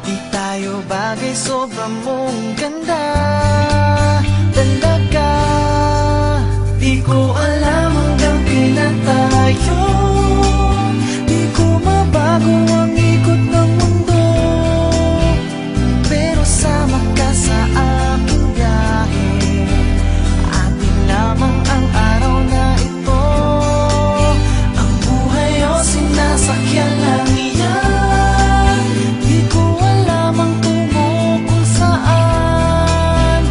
Di tayo bagay, sobra mong ganda talaga. Di ko alam hanggang kailan tayo, di ko mabago ang ikot ng mundo, pero sama ka sa aking biyahe. Atin lamang ang araw na ito, ang buhay o sinasakyan lang iyan. Di ko alam ang tungo kung saan,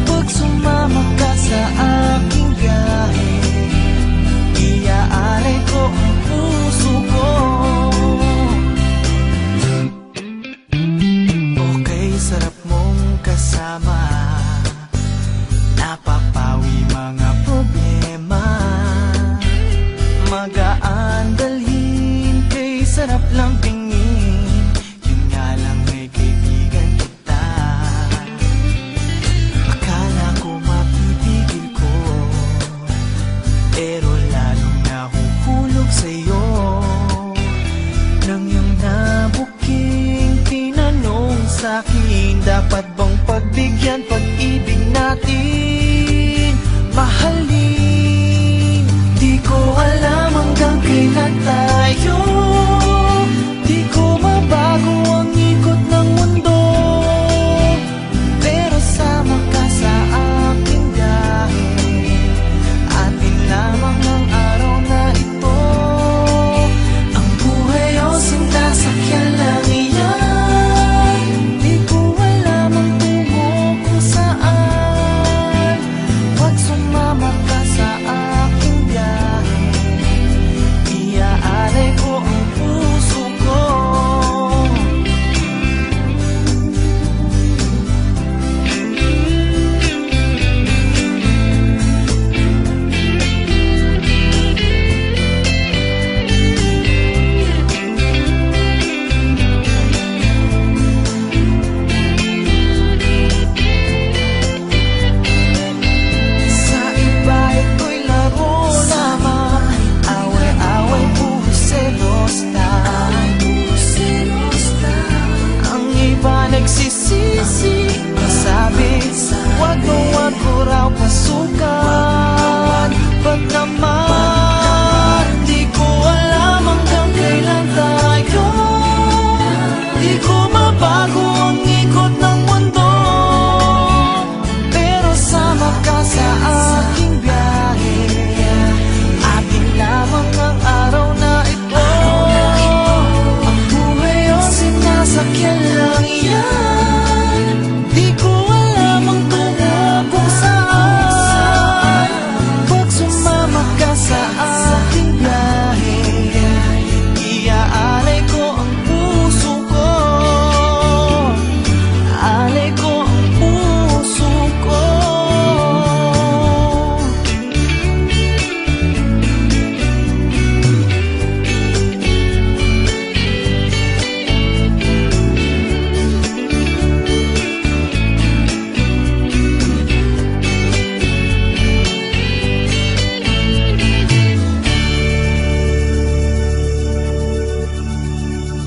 pag sumama ka sa aking biyahe, iaalay ko ang puso ko. Okay, sarap mong kasama, napapawi mga problema. Magaan dalhin, kay sarap lang tingin, yun nga lang may kaibigan kita. Akala ko mapipigil ko, pero lalong nahuhulog sa'yo. Nang iyong nabuking tinanong sa'kin, dapat bang pagbigyan pag-ibig natin, mahalin? Di ko alam hanggang kailan tayo,